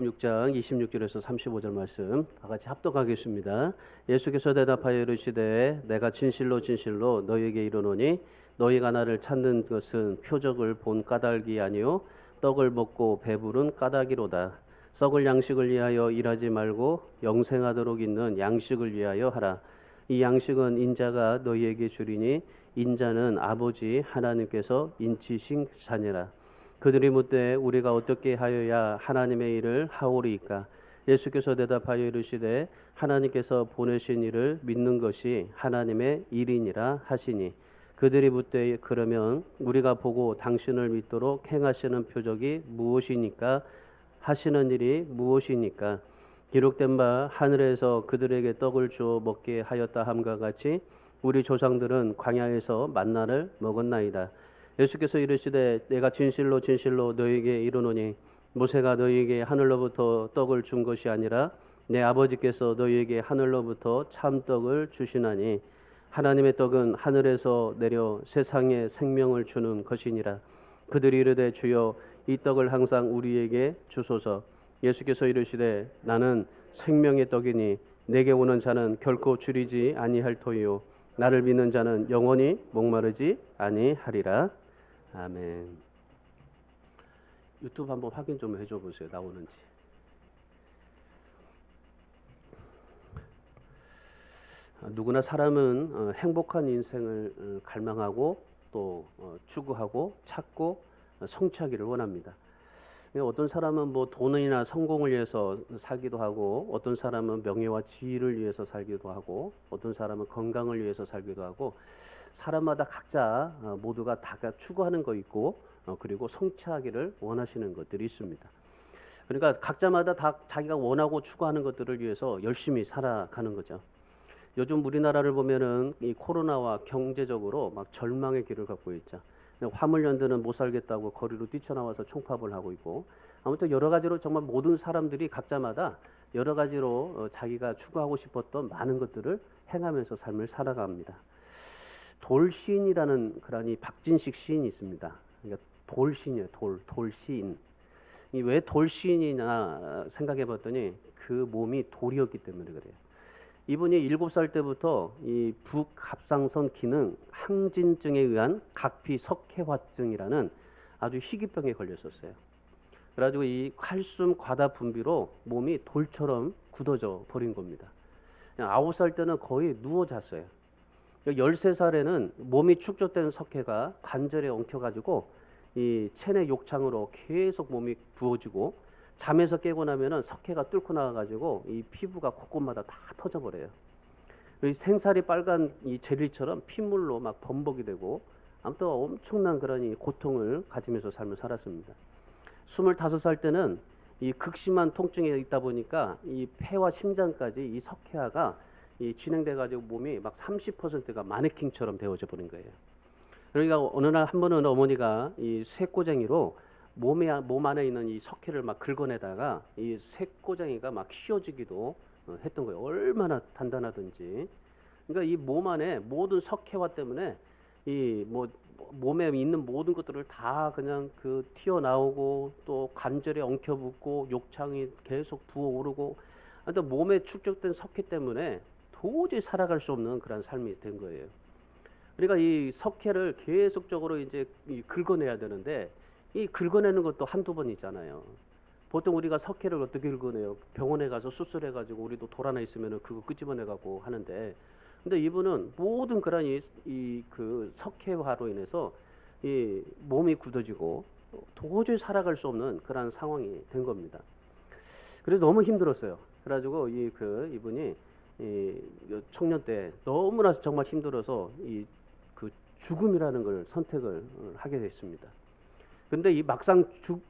마태복음 6장 26절에서 35절 말씀 다 같이 합독하겠습니다. 예수께서 대답하여 이르시되 내가 진실로 진실로 너희에게 이르노니 너희가 나를 찾는 것은 표적을 본 까닭이 아니요 떡을 먹고 배부른 까닭이로다. 썩을 양식을 위하여 일하지 말고 영생하도록 있는 양식을 위하여 하라. 이 양식은 인자가 너희에게 주리니 인자는 아버지 하나님께서 인치신 자니라. 그들이 묻되 우리가 어떻게 하여야 하나님의 일을 하오리이까? 예수께서 대답하여 이르시되 하나님께서 보내신 이를 믿는 것이 하나님의 일이니라 하시니 그들이 묻되 그러면 우리가 보고 당신을 믿도록 행하시는 표적이 무엇이니까? 하시는 일이 무엇이니까? 기록된 바 하늘에서 그들에게 떡을 주어 먹게 하였다 함과 같이 우리 조상들은 광야에서 만나를 먹었나이다. 예수께서 이르시되 내가 진실로 진실로 너희에게 이르노니 모세가 너희에게 하늘로부터 떡을 준 것이 아니라 내 아버지께서 너희에게 하늘로부터 참떡을 주시나니 하나님의 떡은 하늘에서 내려 세상에 생명을 주는 것이니라. 그들이 이르되 주여 이 떡을 항상 우리에게 주소서. 예수께서 이르시되 나는 생명의 떡이니 내게 오는 자는 결코 줄이지 아니할 터이요 나를 믿는 자는 영원히 목마르지 아니하리라. 아멘. 유튜브 한번 확인 좀 해줘 보세요. 나오는지. 누구나 사람은 행복한 인생을 갈망하고 또 추구하고 찾고 성취하기를 원합니다. 어떤 사람은 뭐 돈이나 성공을 위해서 살기도 하고 어떤 사람은 명예와 지위를 위해서 살기도 하고 어떤 사람은 건강을 위해서 살기도 하고 사람마다 각자 모두가 다 추구하는 거 있고 그리고 성취하기를 원하시는 것들이 있습니다. 그러니까 각자마다 다 자기가 원하고 추구하는 것들을 위해서 열심히 살아가는 거죠. 요즘 우리나라를 보면은 이 코로나와 경제적으로 막 절망의 길을 걷고 있죠. 화물연대는 못 살겠다고 거리로 뛰쳐나와서 총파업을 하고 있고 아무튼 여러 가지로 정말 모든 사람들이 각자마다 여러 가지로 자기가 추구하고 싶었던 많은 것들을 행하면서 삶을 살아갑니다. 돌시인이라는 그런 이 박진식 시인이 있습니다. 그러니까 돌시인이에요. 돌시인. 왜 돌시인이냐 생각해 봤더니 그 몸이 돌이었기 때문에 그래요. 이분이 7살 때부터 이 북갑상선 기능 항진증에 의한 각피 석회화증이라는 아주 희귀병에 걸렸었어요. 그래가지고 이 칼슘 과다 분비로 몸이 돌처럼 굳어져 버린 겁니다. 9살 때는 거의 누워 잤어요. 13살에는 몸이 축적된 석회가 관절에 엉켜가지고 이 체내 욕창으로 계속 몸이 부어지고 잠에서 깨고 나면은 석회가 뚫고 나가가지고 이 피부가 곳곳마다 다 터져버려요. 이 생살이 빨간 이 젤리처럼 핏물로 막 범벅이 되고 아무튼 엄청난 그런 이 고통을 가지면서 삶을 살았습니다. 25살 때는 이 극심한 통증에 있다 보니까 이 폐와 심장까지 이 석회화가 이 진행돼가지고 몸이 막 30%가 마네킹처럼 되어져 버린 거예요. 그러니까 어느 날 한 번은 어머니가 이 쇠꼬쟁이로 몸 안에 있는 이 석회를 막 긁어내다가 이 쇠꼬쟁이가 막 휘어지기도 했던 거예요. 얼마나 단단하든지. 그러니까 이 몸 안에 모든 석회화 때문에 이 뭐 몸에 있는 모든 것들을 다 그냥 그 튀어나오고 또 관절에 엉켜붙고 욕창이 계속 부어오르고 하여튼 몸에 축적된 석회 때문에 도저히 살아갈 수 없는 그런 삶이 된 거예요. 그러니까 이 석회를 계속적으로 이제 긁어내야 되는데 이 긁어내는 것도 한두 번이잖아요. 보통 우리가 석회를 어떻게 긁어내요? 병원에 가서 수술해가지고 우리도 돌 하나 있으면 그거 끄집어내가고 하는데, 근데 이분은 모든 그런 그 석회화로 인해서 이 몸이 굳어지고 도저히 살아갈 수 없는 그런 상황이 된 겁니다. 그래서 너무 힘들었어요. 그래가지고 이분이 청년 때 너무나 정말 힘들어서 그 죽음이라는 걸 선택을 하게 됐습니다. 근데 이 막상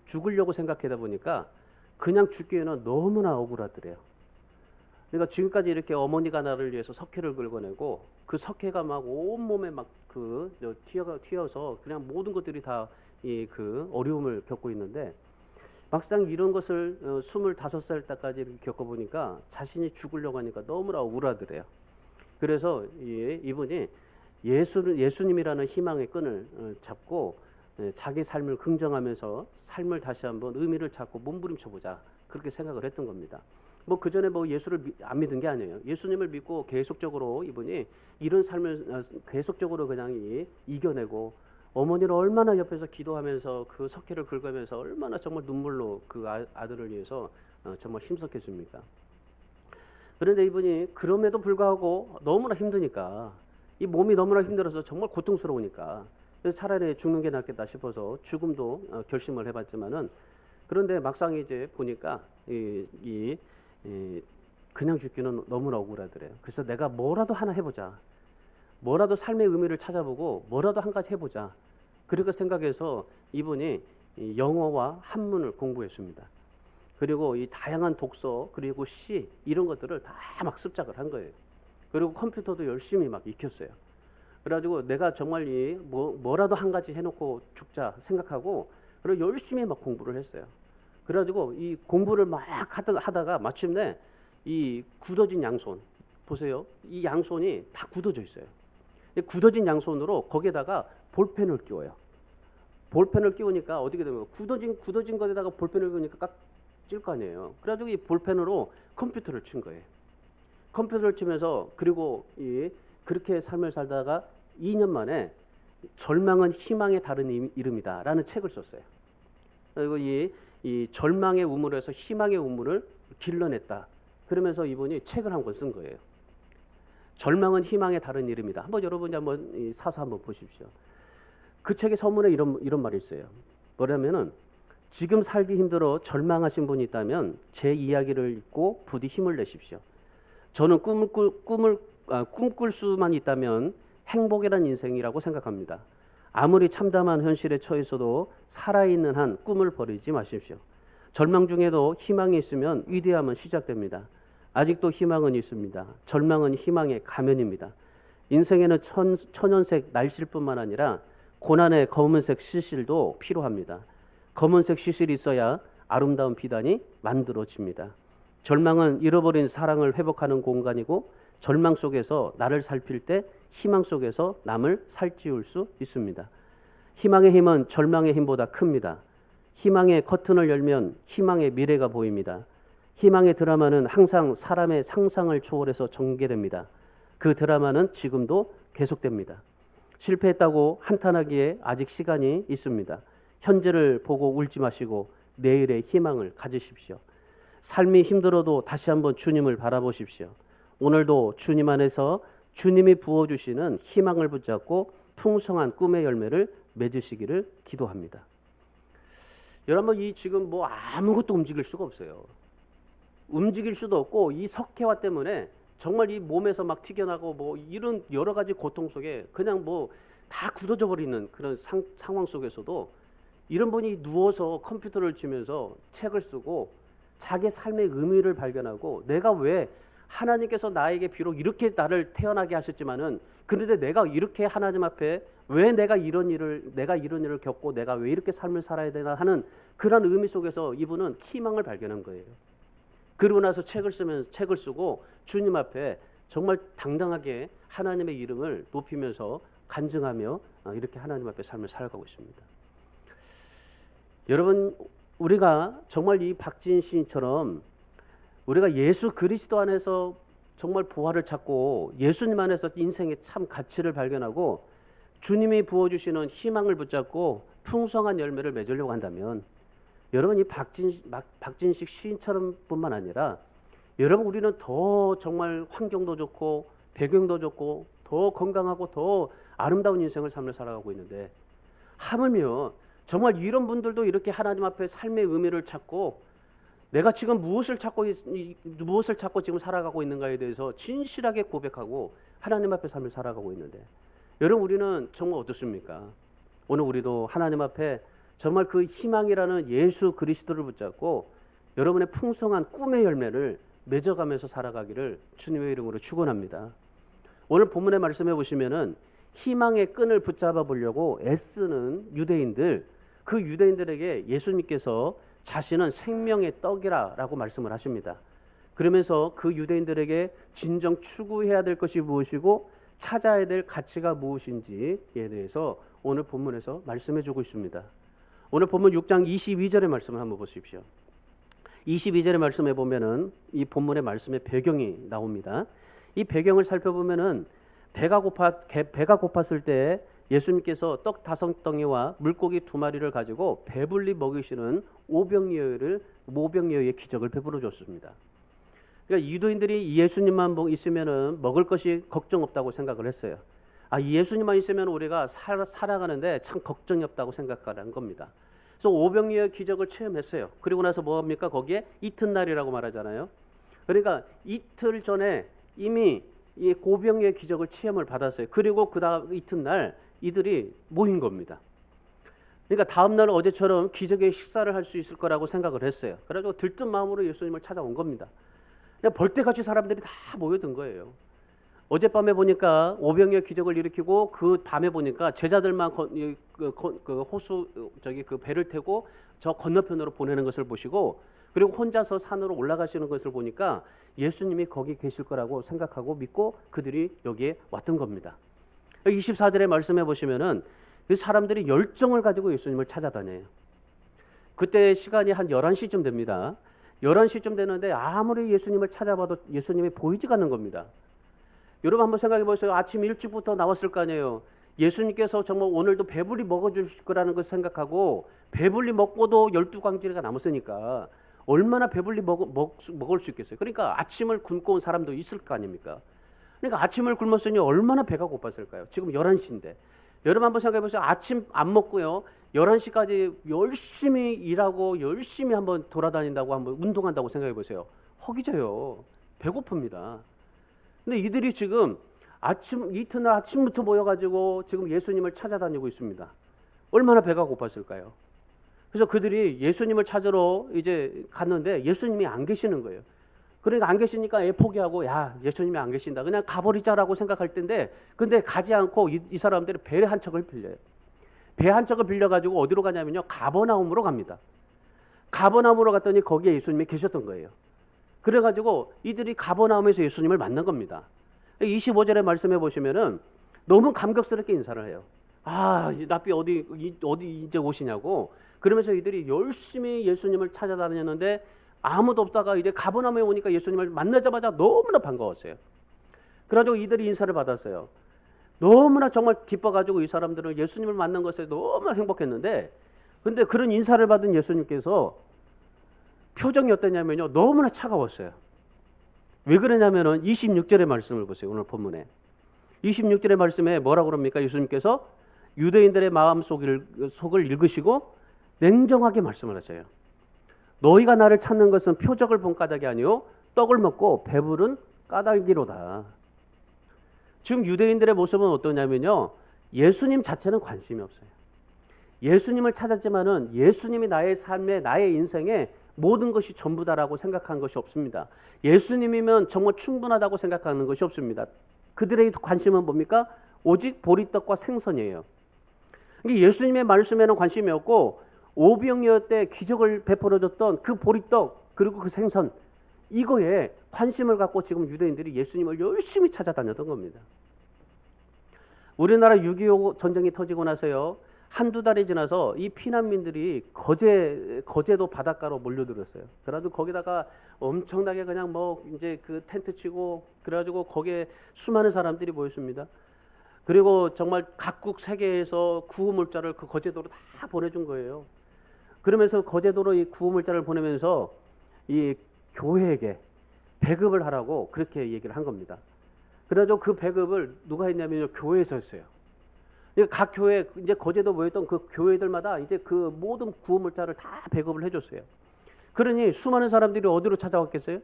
죽으려고 생각하다 보니까 그냥 죽기에는 너무나 억울하더래요. 그러니까 지금까지 이렇게 어머니가 나를 위해서 석회를 긁어내고 그 석회가 막 온몸에 막 튀어서 그냥 모든 것들이 다 그 어려움을 겪고 있는데 막상 이런 것을 25살 때까지 이렇게 겪어보니까 자신이 죽으려고 하니까 너무나 억울하더래요. 그래서 이분이 예수님이라는 희망의 끈을 잡고 자기 삶을 긍정하면서 삶을 다시 한번 의미를 찾고 몸부림쳐보자. 그렇게 생각을 했던 겁니다. 뭐 그 전에 뭐 예수를 안 믿은 게 아니에요. 예수님을 믿고 계속적으로 이분이 이런 삶을 계속적으로 그냥 이겨내고, 어머니를 얼마나 옆에서 기도하면서 그 석회를 긁으면서 얼마나 정말 눈물로 그 아들을 위해서 정말 힘썼겠습니까? 그런데 이분이 그럼에도 불구하고 너무나 힘드니까, 이 몸이 너무나 힘들어서 정말 고통스러우니까, 그래서 차라리 죽는 게 낫겠다 싶어서 죽음도 결심을 해봤지만은, 그런데 막상 이제 보니까 그냥 죽기는 너무나 억울하더래요. 그래서 내가 뭐라도 하나 해보자, 뭐라도 삶의 의미를 찾아보고 뭐라도 한 가지 해보자, 그렇게 생각해서 이분이 영어와 한문을 공부했습니다. 그리고 이 다양한 독서, 그리고 시, 이런 것들을 다 막 습작을 한 거예요. 그리고 컴퓨터도 열심히 막 익혔어요. 그래가지고 내가 정말 뭐라도 한 가지 해놓고 죽자 생각하고, 그리고 열심히 막 공부를 했어요. 그래가지고 이 공부를 막 하다가 마침내 이 굳어진 양손, 보세요. 이 양손이 다 굳어져 있어요. 굳어진 양손으로 거기에다가 볼펜을 끼워요. 볼펜을 끼우니까 어떻게 되면 굳어진 거에다가 볼펜을 끼우니까 깍 찔 거 아니에요. 그래가지고 이 볼펜으로 컴퓨터를 친 거예요. 컴퓨터를 치면서, 그리고 그렇게 삶을 살다가 2년 만에 절망은 희망의 다른 이름이다라는 책을 썼어요. 그리고 이 절망의 우물에서 희망의 우물을 길러냈다. 그러면서 이분이 책을 한 권 쓴 거예요. 절망은 희망의 다른 이름이다. 한번 여러분이 한번 사서 한번 보십시오. 그 책의 서문에 이런 말이 있어요. 뭐냐면은, 지금 살기 힘들어 절망하신 분이 있다면 제 이야기를 읽고 부디 힘을 내십시오. 저는 꿈꿀 수만 있다면 행복이란 인생이라고 생각합니다. 아무리 참담한 현실에 처해서도 살아있는 한 꿈을 버리지 마십시오. 절망 중에도 희망이 있으면 위대함은 시작됩니다. 아직도 희망은 있습니다. 절망은 희망의 가면입니다. 인생에는 천연색 날실뿐만 아니라 고난의 검은색 시실도 필요합니다. 검은색 시실이 있어야 아름다운 비단이 만들어집니다. 절망은 잃어버린 사랑을 회복하는 공간이고, 절망 속에서 나를 살필 때 희망 속에서 남을 살찌울 수 있습니다. 희망의 힘은 절망의 힘보다 큽니다. 희망의 커튼을 열면 희망의 미래가 보입니다. 희망의 드라마는 항상 사람의 상상을 초월해서 전개됩니다. 그 드라마는 지금도 계속됩니다. 실패했다고 한탄하기에 아직 시간이 있습니다. 현재를 보고 울지 마시고 내일의 희망을 가지십시오. 삶이 힘들어도 다시 한번 주님을 바라보십시오. 오늘도 주님 안에서 주님이 부어주시는 희망을 붙잡고 풍성한 꿈의 열매를 맺으시기를 기도합니다. 여러분, 지금 뭐 아무것도 움직일 수가 없어요. 움직일 수도 없고, 이 석회화 때문에 정말 이 몸에서 막 튀겨나고 뭐 이런 여러 가지 고통 속에 그냥 뭐 다 굳어져 버리는 그런 상황 속에서도 이런 분이 누워서 컴퓨터를 치면서 책을 쓰고 자기 삶의 의미를 발견하고, 내가 왜 하나님께서 나에게 비록 이렇게 나를 태어나게 하셨지만은, 그런데 내가 이렇게 하나님 앞에 왜 내가 이런 일을 겪고 내가 왜 이렇게 삶을 살아야 되나 하는 그런 의미 속에서 이분은 희망을 발견한 거예요. 그러고 나서 책을 쓰고 주님 앞에 정말 당당하게 하나님의 이름을 높이면서 간증하며 이렇게 하나님 앞에 삶을 살아가고 있습니다. 여러분, 우리가 정말 이 박진 시인처럼 우리가 예수 그리스도 안에서 정말 부활을 찾고 예수님 안에서 인생의 참 가치를 발견하고 주님이 부어주시는 희망을 붙잡고 풍성한 열매를 맺으려고 한다면, 여러분, 이 박진식 시인처럼 뿐만 아니라 여러분, 우리는 더 정말 환경도 좋고 배경도 좋고 더 건강하고 더 아름다운 인생을 삶을 살아가고 있는데, 하물며 정말 이런 분들도 이렇게 하나님 앞에 삶의 의미를 찾고 내가 지금 무엇을 찾고 지금 살아가고 있는가에 대해서 진실하게 고백하고 하나님 앞에 삶을 살아가고 있는데, 여러분, 우리는 정말 어떻습니까? 오늘 우리도 하나님 앞에 정말 그 희망이라는 예수 그리스도를 붙잡고 여러분의 풍성한 꿈의 열매를 맺어가면서 살아가기를 주님의 이름으로 축원합니다. 오늘 본문의 말씀해 보시면은 희망의 끈을 붙잡아 보려고 애쓰는 유대인들, 그 유대인들에게 예수님께서 자신은 생명의 떡이라고 말씀을 하십니다. 그러면서 그 유대인들에게 진정 추구해야 될 것이 무엇이고 찾아야 될 가치가 무엇인지에 대해서 오늘 본문에서 말씀해 주고 있습니다. 오늘 본문 6장 22절의 말씀을 한번 보십시오. 22절의 말씀에 보면은 이 본문의 말씀의 배경이 나옵니다. 이 배경을 살펴보면은 배가 고팠을 때 예수님께서 떡 5덩이와 물고기 2마리를 가지고 배불리 먹이시는 오병이어의 기적을 베풀어 줬습니다. 그러니까 유대인들이 예수님만 있으면은 먹을 것이 걱정 없다고 생각을 했어요. 이 예수님만 있으면 우리가 살아가는데 참 걱정이 없다고 생각하는 겁니다. 그래서 오병이어의 기적을 체험했어요. 그리고 나서 뭐합니까? 거기에 이튿날이라고 말하잖아요. 그러니까 이틀 전에 이미 이 오병이어의 기적을 체험을 받았어요. 그리고 그 다음 이튿날 이들이 모인 겁니다. 그러니까 다음날 어제처럼 기적의 식사를 할 수 있을 거라고 생각을 했어요. 그래가지고 들뜬 마음으로 예수님을 찾아온 겁니다. 그냥 벌떼같이 사람들이 다 모여든 거예요. 어젯밤에 보니까 오병이어 기적을 일으키고 그 밤에 보니까 제자들만 그 배를 타고 저 건너편으로 보내는 것을 보시고, 그리고 혼자서 산으로 올라가시는 것을 보니까 예수님이 거기 계실 거라고 생각하고 믿고 그들이 여기에 왔던 겁니다. 24절의 말씀해 보시면은 그 사람들이 열정을 가지고 예수님을 찾아다녀요. 그때 시간이 한 11시쯤 됩니다. 11시쯤 되는데 아무리 예수님을 찾아봐도 예수님이 보이지가 않는 겁니다. 여러분 한번 생각해 보세요. 아침 일찍부터 나왔을 거 아니에요. 예수님께서 정말 오늘도 배불리 먹어주실 거라는 것을 생각하고, 배불리 먹고도 12광지리가 남았으니까 얼마나 배불리 먹을 수 있겠어요. 그러니까 아침을 굶고 온 사람도 있을 거 아닙니까? 그러니까 아침을 굶었으니 얼마나 배가 고팠을까요? 지금 11시인데. 여러분 한번 생각해 보세요. 아침 안 먹고요, 11시까지 열심히 일하고 열심히 한번 돌아다닌다고, 한번 운동한다고 생각해 보세요. 허기져요. 배고픕니다. 근데 이들이 지금 이튿날 아침부터 모여가지고 지금 예수님을 찾아다니고 있습니다. 얼마나 배가 고팠을까요? 그래서 그들이 예수님을 찾으러 이제 갔는데 예수님이 안 계시는 거예요. 그러니까 안 계시니까 포기하고, 야, 예수님이 안 계신다, 그냥 가버리자라고 생각할 텐데, 근데 가지 않고 이 사람들이 배 한 척을 빌려요. 배 한 척을 빌려가지고 어디로 가냐면요, 가버나움으로 갑니다. 가버나움으로 갔더니 거기에 예수님이 계셨던 거예요. 그래가지고 이들이 가버나움에서 예수님을 만난 겁니다. 25절의 말씀해 보시면은 너무 감격스럽게 인사를 해요. 랍비 어디 이제 오시냐고. 그러면서 이들이 열심히 예수님을 찾아다녔는데 아무도 없다가 이제 가버나움에 오니까 예수님을 만나자마자 너무나 반가웠어요. 그래가지고 이들이 인사를 받았어요. 너무나 정말 기뻐가지고 이 사람들은 예수님을 만난 것에 너무나 행복했는데, 근데 그런 인사를 받은 예수님께서 표정이 어떠냐면요, 너무나 차가웠어요. 왜 그러냐면은 26절의 말씀을 보세요. 오늘 본문에 26절의 말씀에 뭐라고 그럽니까? 예수님께서 유대인들의 마음 속을 읽으시고 냉정하게 말씀을 하셔요. 너희가 나를 찾는 것은 표적을 본 까닭이 아니요 떡을 먹고 배부른 까닭이로다. 지금 유대인들의 모습은 어떠냐면요, 예수님 자체는 관심이 없어요. 예수님을 찾았지만은 예수님이 나의 삶에, 나의 인생에 모든 것이 전부다라고 생각한 것이 없습니다. 예수님이면 정말 충분하다고 생각하는 것이 없습니다. 그들의 관심은 뭡니까? 오직 보리떡과 생선이에요. 예수님의 말씀에는 관심이 없고, 오병이어 때 기적을 베풀어줬던 그 보리떡 그리고 그 생선, 이거에 관심을 갖고 지금 유대인들이 예수님을 열심히 찾아다녔던 겁니다. 우리나라 6.25 전쟁이 터지고 나서요, 한두 달이 지나서 이 피난민들이 거제도 바닷가로 몰려들었어요. 그래가지고 거기다가 엄청나게 그냥 이제 그 텐트 치고, 그래가지고 거기에 수많은 사람들이 모였습니다. 그리고 정말 각국 세계에서 구호물자를 그 거제도로 다 보내준 거예요. 그러면서 거제도로 이 구호물자를 보내면서 이 교회에게 배급을 하라고 그렇게 얘기를 한 겁니다. 그래가지고 그 배급을 누가 했냐면요, 교회에서 했어요. 각 교회, 이제 거제도 모였던 그 교회들마다 이제 그 모든 구호물자를 다 배급을 해줬어요. 그러니 수많은 사람들이 어디로 찾아왔겠어요?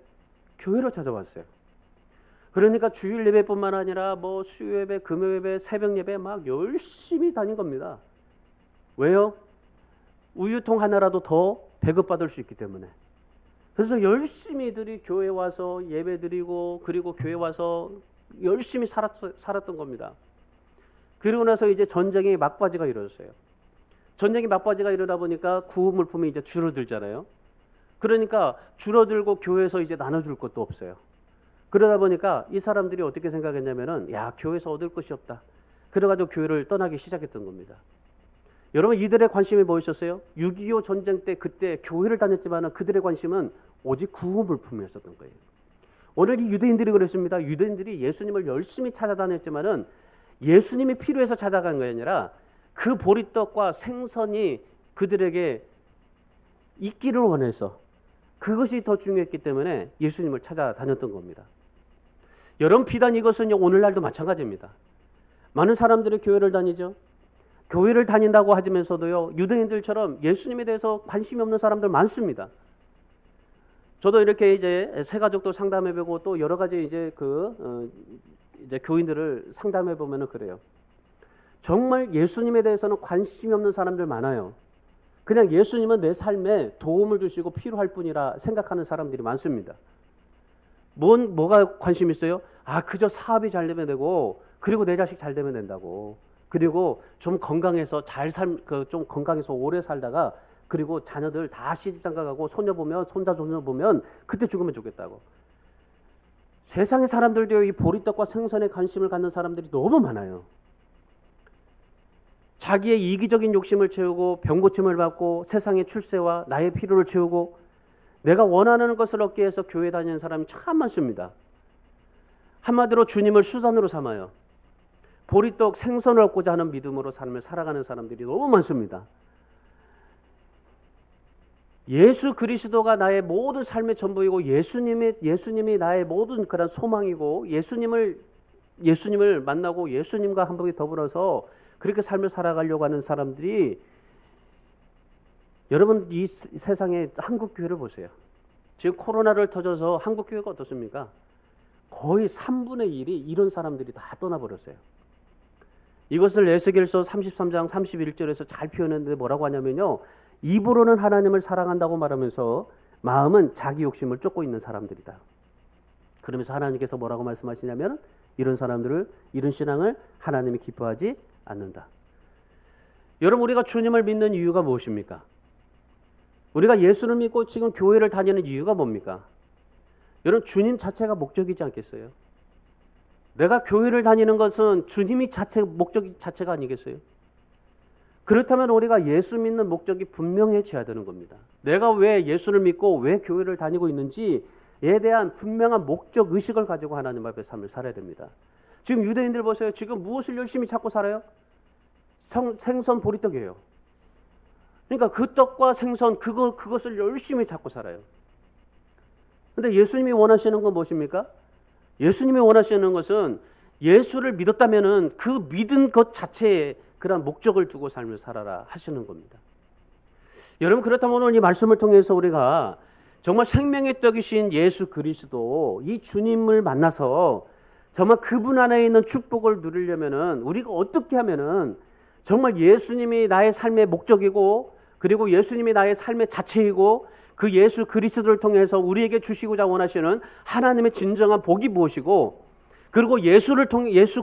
교회로 찾아왔어요. 그러니까 주일 예배뿐만 아니라 수요 예배, 금요 예배, 새벽 예배 막 열심히 다닌 겁니다. 왜요? 우유통 하나라도 더 배급받을 수 있기 때문에. 그래서 열심히 이들이 교회 와서 예배 드리고, 그리고 교회 와서 열심히 살았던 겁니다. 그리고 나서 이제 전쟁이 막바지가 이루어졌어요. 전쟁이 막바지가 이르다 보니까 구호 물품이 이제 줄어들잖아요. 그러니까 줄어들고 교회에서 이제 나눠줄 것도 없어요. 그러다 보니까 이 사람들이 어떻게 생각했냐면은, 야, 교회에서 얻을 것이 없다. 그래가지고 교회를 떠나기 시작했던 겁니다. 여러분 이들의 관심이 뭐였었어요? 6.25 전쟁 때 그때 교회를 다녔지만 그들의 관심은 오직 구호물품이었었던 거예요. 오늘 이 유대인들이 그랬습니다. 유대인들이 예수님을 열심히 찾아다녔지만은 예수님이 필요해서 찾아간 게 아니라 그 보리떡과 생선이 그들에게 있기를 원해서 그것이 더 중요했기 때문에 예수님을 찾아다녔던 겁니다. 여러분 비단 이것은 오늘날도 마찬가지입니다. 많은 사람들이 교회를 다니죠. 교회를 다닌다고 하면서도요, 유대인들처럼 예수님에 대해서 관심이 없는 사람들 많습니다. 저도 이렇게 이제 새 가족도 상담해보고 또 여러 가지 이제 이제 교인들을 상담해보면은 그래요. 정말 예수님에 대해서는 관심이 없는 사람들 많아요. 그냥 예수님은 내 삶에 도움을 주시고 필요할 뿐이라 생각하는 사람들이 많습니다. 뭐가 관심 있어요? 그저 사업이 잘 되면 되고, 그리고 내 자식 잘 되면 된다고. 그리고 좀 건강해서 좀 건강해서 오래 살다가, 그리고 자녀들 다 시집장가 가고 손녀 보면, 손자 보면 그때 죽으면 좋겠다고. 세상의 사람들도 이 보리떡과 생선에 관심을 갖는 사람들이 너무 많아요. 자기의 이기적인 욕심을 채우고 병고침을 받고 세상의 출세와 나의 필요를 채우고 내가 원하는 것을 얻기 위해서 교회 다니는 사람이 참 많습니다. 한마디로 주님을 수단으로 삼아요. 보리떡 생선을 얻고자 하는 믿음으로 삶을 살아가는 사람들이 너무 많습니다. 예수 그리스도가 나의 모든 삶의 전부이고 예수님이 나의 모든 그런 소망이고 예수님을 만나고 예수님과 함께 더불어서 그렇게 삶을 살아가려고 하는 사람들이, 여러분 이 세상에 한국 교회를 보세요. 지금 코로나를 터져서 한국 교회가 어떻습니까? 거의 3분의 1이 이런 사람들이 다 떠나버렸어요. 이것을 에스겔서 33장 31절에서 잘 표현했는데 뭐라고 하냐면요, 입으로는 하나님을 사랑한다고 말하면서 마음은 자기 욕심을 쫓고 있는 사람들이다. 그러면서 하나님께서 뭐라고 말씀하시냐면 이런 사람들을, 이런 신앙을 하나님이 기뻐하지 않는다. 여러분 우리가 주님을 믿는 이유가 무엇입니까? 우리가 예수를 믿고 지금 교회를 다니는 이유가 뭡니까? 여러분 주님 자체가 목적이지 않겠어요? 내가 교회를 다니는 것은 주님이 목적 자체가 아니겠어요? 그렇다면 우리가 예수 믿는 목적이 분명해져야 되는 겁니다. 내가 왜 예수를 믿고 왜 교회를 다니고 있는지에 대한 분명한 목적 의식을 가지고 하나님 앞에 삶을 살아야 됩니다. 지금 유대인들 보세요. 지금 무엇을 열심히 찾고 살아요? 생선 보리떡이에요. 그러니까 그 떡과 생선 그것을 열심히 찾고 살아요. 근데 예수님이 원하시는 건 무엇입니까? 예수님이 원하시는 것은 예수를 믿었다면은 그 믿은 것 자체에 그런 목적을 두고 삶을 살아라 하시는 겁니다. 여러분 그렇다면 오늘 이 말씀을 통해서 우리가 정말 생명의 떡이신 예수 그리스도 이 주님을 만나서 정말 그분 안에 있는 축복을 누리려면은 우리가 어떻게 하면은 정말 예수님이 나의 삶의 목적이고 그리고 예수님이 나의 삶의 자체이고 그 예수 그리스도를 통해서 우리에게 주시고자 원하시는 하나님의 진정한 복이 무엇이고 그리고 예수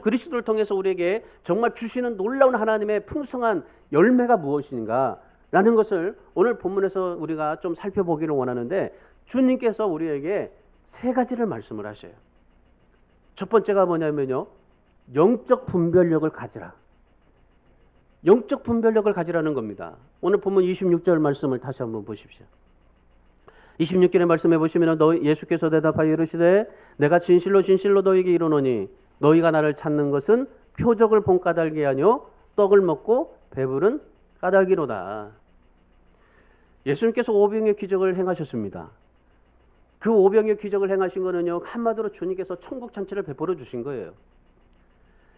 그리스도를 통해서 우리에게 정말 주시는 놀라운 하나님의 풍성한 열매가 무엇인가 라는 것을 오늘 본문에서 우리가 좀 살펴보기를 원하는데, 주님께서 우리에게 세 가지를 말씀을 하셔요. 첫 번째가 뭐냐면요, 영적 분별력을 가지라. 영적 분별력을 가지라는 겁니다. 오늘 본문 26절 말씀을 다시 한번 보십시오. 26절의 말씀해 보시면 예수께서 대답하여 이르시되 내가 진실로 진실로 너희에게 이르노니 너희가 나를 찾는 것은 표적을 본 까닭이 아니요 떡을 먹고 배부른 까닭이로다. 예수님께서 오병의 기적을 행하셨습니다. 그 오병의 기적을 행하신 거는요, 한마디로 주님께서 천국 잔치를 베풀어 주신 거예요.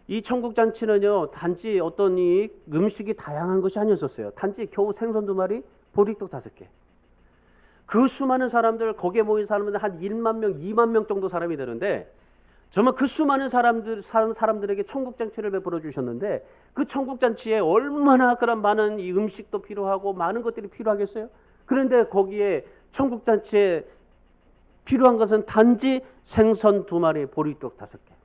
이 천국 잔치는요, 단지 어떤 이 음식이 다양한 것이 아니었어요. 단지 겨우 생선 2마리, 보리떡 5개. 그 수많은 사람들, 거기에 모인 사람들 한 1만 명, 2만 명 정도 사람이 되는데, 정말 그 수많은 사람들에게 천국 잔치를 베풀어 주셨는데, 그 천국 잔치에 얼마나 그런 많은 이 음식도 필요하고 많은 것들이 필요하겠어요? 그런데 거기에 천국 잔치에 필요한 것은 단지 생선 2마리, 보리떡 5개.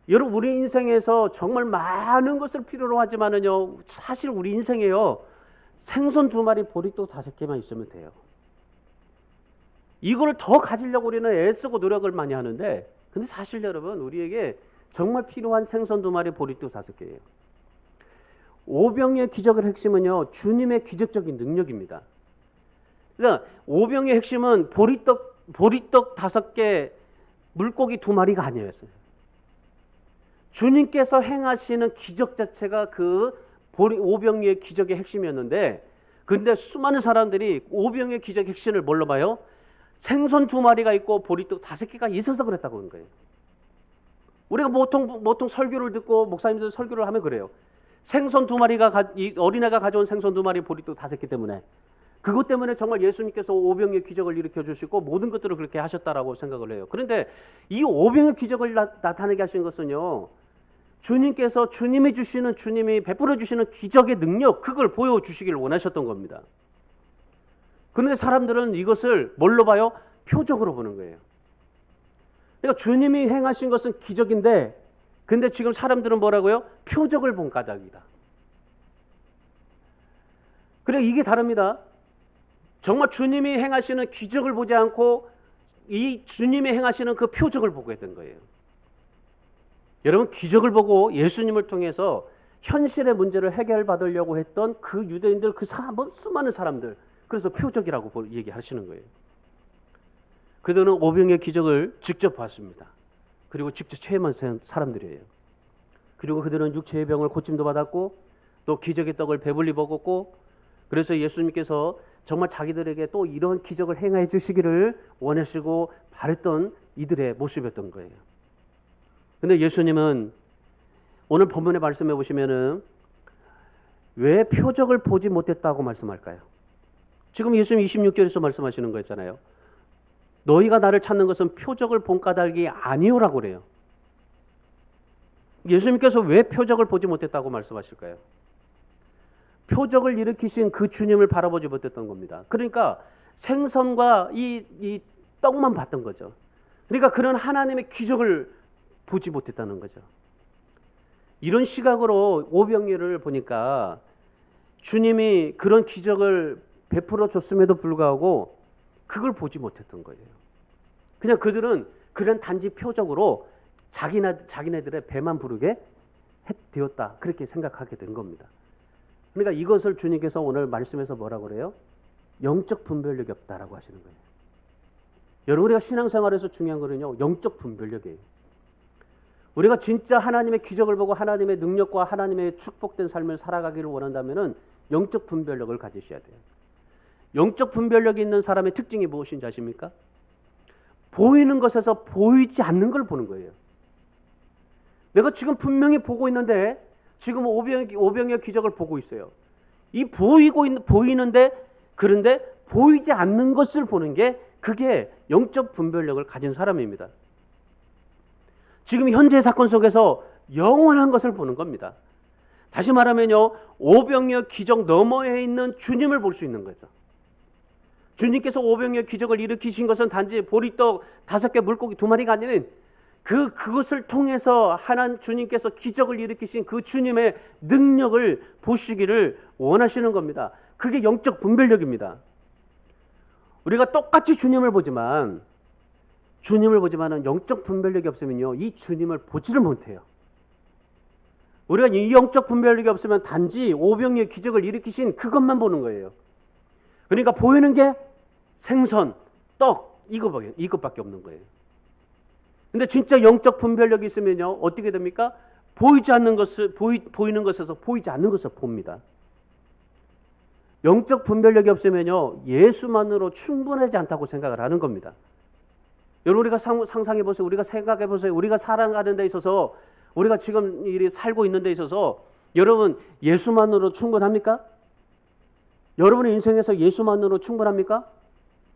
여러분 우리 인생에서 정말 많은 것을 필요로 하지만은요, 사실 우리 인생에요, 생선 2마리, 보리떡 5개만 있으면 돼요. 이걸 더 가지려고 우리는 애쓰고 노력을 많이 하는데, 근데 사실 여러분 우리에게 정말 필요한 생선 2마리, 보리떡 5개예요. 오병이의 기적의 핵심은요, 주님의 기적적인 능력입니다. 그러니까 오병이의 핵심은 보리떡 5개, 물고기 2마리가 아니었어요. 주님께서 행하시는 기적 자체가 그 오병이의 기적의 핵심이었는데, 근데 수많은 사람들이 오병이의 기적의 핵심을 뭘로 봐요? 생선 2마리가 있고 보리떡 5개가 있어서 그랬다고 하는 거예요. 우리가 보통 설교를 듣고 목사님들 설교를 하면 그래요. 생선 2마리가 어린애가 가져온 생선 2마리, 보리떡 5개 때문에, 그것 때문에 정말 예수님께서 오병이의 기적을 일으켜 주시고 모든 것들을 그렇게 하셨다라고 생각을 해요. 그런데 이 오병이의 기적을 나타내게 하신 것은요, 주님께서 주님이 베풀어 주시는 기적의 능력, 그걸 보여주시길 원하셨던 겁니다. 그런데 사람들은 이것을 뭘로 봐요? 표적으로 보는 거예요. 그러니까 주님이 행하신 것은 기적인데, 근데 지금 사람들은 뭐라고요? 표적을 본 까닭이다. 그래, 이게 다릅니다. 정말 주님이 행하시는 기적을 보지 않고 이 주님이 행하시는 그 표적을 보고 했던 거예요. 여러분, 기적을 보고 예수님을 통해서 현실의 문제를 해결받으려고 했던 그 유대인들, 수많은 사람들, 그래서 표적이라고 얘기하시는 거예요. 그들은 오병이의 기적을 직접 봤습니다. 그리고 직접 체험한 사람들이에요. 그리고 그들은 육체의 병을 고침도 받았고, 또 기적의 떡을 배불리 먹었고, 그래서 예수님께서 정말 자기들에게 또 이런 기적을 행해 주시기를 원하시고 바랬던 이들의 모습이었던 거예요. 근데 예수님은 오늘 본문의 말씀해 보시면은 왜 표적을 보지 못했다고 말씀할까요? 지금 예수님 26절에서 말씀하시는 거였잖아요. 너희가 나를 찾는 것은 표적을 본 까닭이 아니오라고 그래요. 예수님께서 왜 표적을 보지 못했다고 말씀하실까요? 표적을 일으키신 그 주님을 바라보지 못했던 겁니다. 그러니까 생선과 이 떡만 봤던 거죠. 그러니까 그런 하나님의 기적을 보지 못했다는 거죠. 이런 시각으로 오병이를 보니까 주님이 그런 기적을 베풀어 줬음에도 불구하고 그걸 보지 못했던 거예요. 그냥 그들은 그런 단지 표적으로 자기네들의 배만 부르게 되었다, 그렇게 생각하게 된 겁니다. 그러니까 이것을 주님께서 오늘 말씀에서 뭐라고 그래요? 영적 분별력이 없다라고 하시는 거예요. 여러분, 우리가 신앙생활에서 중요한 거는요, 영적 분별력이에요. 우리가 진짜 하나님의 기적을 보고 하나님의 능력과 하나님의 축복된 삶을 살아가기를 원한다면은 영적 분별력을 가지셔야 돼요. 영적 분별력이 있는 사람의 특징이 무엇인지 아십니까? 보이는 것에서 보이지 않는 걸 보는 거예요. 내가 지금 분명히 보고 있는데, 지금 오병이의 기적을 보고 있어요. 이 보이는데, 그런데 보이지 않는 것을 보는 게, 그게 영적 분별력을 가진 사람입니다. 지금 현재의 사건 속에서 영원한 것을 보는 겁니다. 다시 말하면요, 오병이의 기적 너머에 있는 주님을 볼 수 있는 거죠. 주님께서 오병이의 기적을 일으키신 것은 단지 보리떡 5개, 물고기 2마리가 아닌 그것을 통해서 주님께서 기적을 일으키신 그 주님의 능력을 보시기를 원하시는 겁니다. 그게 영적 분별력입니다. 우리가 똑같이 주님을 보지만은 영적 분별력이 없으면요, 이 주님을 보지를 못해요. 우리가 이 영적 분별력이 없으면 단지 오병이의 기적을 일으키신 그것만 보는 거예요. 그러니까 보이는 게 생선, 떡, 이것밖에 없는 거예요. 근데 진짜 영적 분별력이 있으면요, 어떻게 됩니까? 보이지 않는 것을 보이는 것에서 보이지 않는 것을 봅니다. 영적 분별력이 없으면요, 예수만으로 충분하지 않다고 생각을 하는 겁니다. 여러분, 우리가 상상해 보세요. 우리가 생각해 보세요. 우리가 살아가는 데 있어서, 우리가 지금 살고 있는 데 있어서 여러분, 예수만으로 충분합니까? 여러분의 인생에서 예수만으로 충분합니까?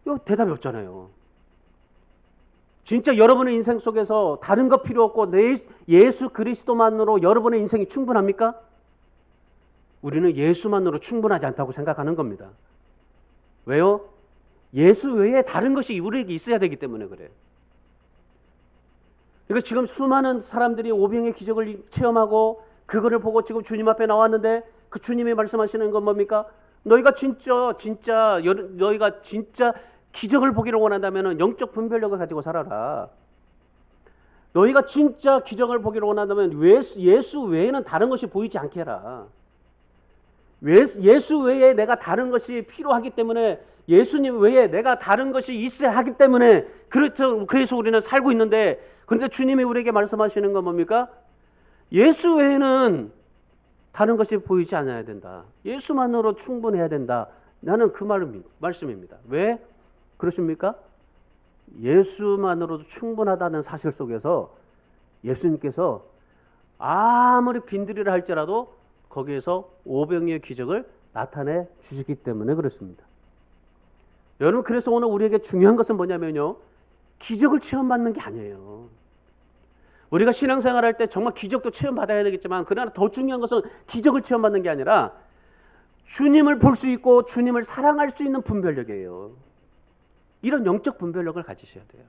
이거 대답이 없잖아요. 진짜 여러분의 인생 속에서 다른 거 필요 없고 예수 그리스도만으로 여러분의 인생이 충분합니까? 우리는 예수만으로 충분하지 않다고 생각하는 겁니다. 왜요? 예수 외에 다른 것이 우리에게 있어야 되기 때문에 그래요. 그러니까 지금 수많은 사람들이 오병의 기적을 체험하고 그거를 보고 지금 주님 앞에 나왔는데, 그 주님이 말씀하시는 건 뭡니까? 너희가 진짜 기적을 보기를 원한다면 영적 분별력을 가지고 살아라. 너희가 진짜 기적을 보기를 원한다면 예수 외에는 다른 것이 보이지 않게 해라. 예수 외에 내가 다른 것이 필요하기 때문에, 예수님 외에 내가 다른 것이 있어야 하기 때문에 그래서 우리는 살고 있는데, 그런데 주님이 우리에게 말씀하시는 건 뭡니까? 예수 외에는 다른 것이 보이지 않아야 된다. 예수만으로 충분해야 된다. 나는 그 말씀입니다. 왜 그러십니까? 예수만으로도 충분하다는 사실 속에서 예수님께서 아무리 빈들이라 할지라도 거기에서 오병이의 기적을 나타내 주시기 때문에 그렇습니다. 여러분, 그래서 오늘 우리에게 중요한 것은 뭐냐면요, 기적을 체험받는 게 아니에요. 우리가 신앙생활 할 때 정말 기적도 체험받아야 되겠지만, 그러나 더 중요한 것은 기적을 체험받는 게 아니라 주님을 볼 수 있고 주님을 사랑할 수 있는 분별력이에요. 이런 영적 분별력을 가지셔야 돼요.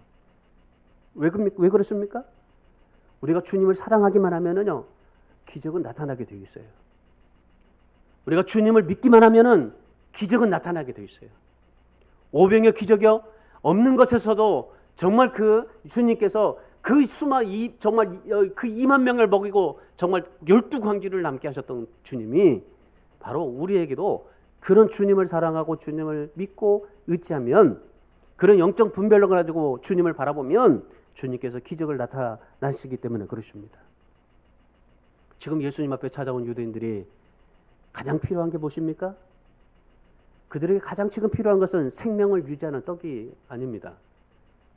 왜 그렇습니까? 우리가 주님을 사랑하기만 하면은요, 기적은 나타나게 되어 있어요. 우리가 주님을 믿기만 하면은 기적은 나타나게 되어 있어요. 오병이의 기적이요, 없는 것에서도 정말 그 주님께서 정말 그 2만 명을 먹이고 정말 12광주를 남게 하셨던 주님이 바로 우리에게도 그런 주님을 사랑하고 주님을 믿고 의지하면, 그런 영적 분별력을 가지고 주님을 바라보면 주님께서 기적을 나타나시기 때문에 그렇습니다. 지금 예수님 앞에 찾아온 유대인들이 가장 필요한 게 무엇입니까? 그들에게 가장 지금 필요한 것은 생명을 유지하는 떡이 아닙니다.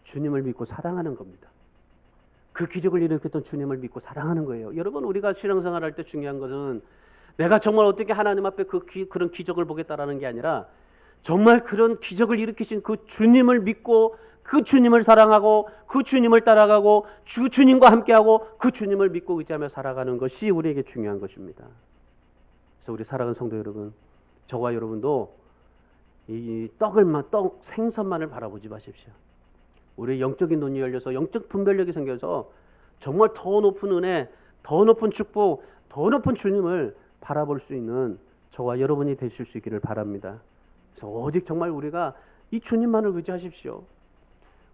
주님을 믿고 사랑하는 겁니다. 그 기적을 일으켰던 주님을 믿고 사랑하는 거예요. 여러분, 우리가 신앙생활 할 때 중요한 것은 내가 정말 어떻게 하나님 앞에 그런 기적을 보겠다라는 게 아니라, 정말 그런 기적을 일으키신 그 주님을 믿고 그 주님을 사랑하고 그 주님을 따라가고 그 주님과 함께하고 그 주님을 믿고 의지하며 살아가는 것이 우리에게 중요한 것입니다. 그래서 우리 사랑하는 성도 여러분, 저와 여러분도 이 생선만을 바라보지 마십시오. 우리의 영적인 눈이 열려서 영적 분별력이 생겨서 정말 더 높은 은혜, 더 높은 축복, 더 높은 주님을 바라볼 수 있는 저와 여러분이 되실 수 있기를 바랍니다. 그래서 오직 정말 우리가 이 주님만을 의지하십시오.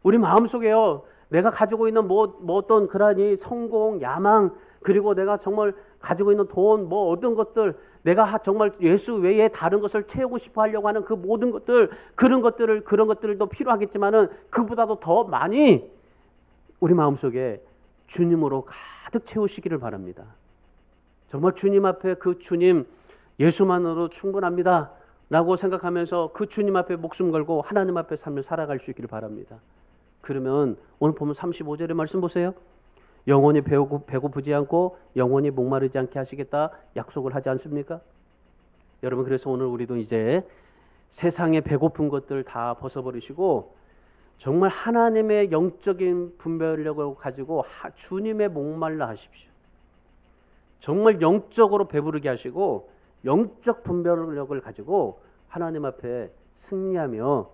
우리 마음속에요, 내가 가지고 있는 어떤 그러니 성공, 야망, 그리고 내가 정말 가지고 있는 돈, 어떤 것들, 내가 정말 예수 외에 다른 것을 채우고 싶어 하려고 하는 그 모든 것들, 그런 것들도 필요하겠지만은 그보다도 더 많이 우리 마음속에 주님으로 가득 채우시기를 바랍니다. 정말 주님 앞에 그 주님 예수만으로 충분합니다 라고 생각하면서 그 주님 앞에 목숨 걸고 하나님 앞에 삶을 살아갈 수 있기를 바랍니다. 그러면 오늘 보면 35절의 말씀 보세요. 영원히 배고프지 않고 영원히 목마르지 않게 하시겠다 약속을 하지 않습니까? 여러분, 그래서 오늘 우리도 이제 세상의 배고픈 것들 다 벗어버리시고 정말 하나님의 영적인 분별력을 가지고 주님의 목말라 하십시오. 정말 영적으로 배부르게 하시고 영적 분별력을 가지고 하나님 앞에 승리하며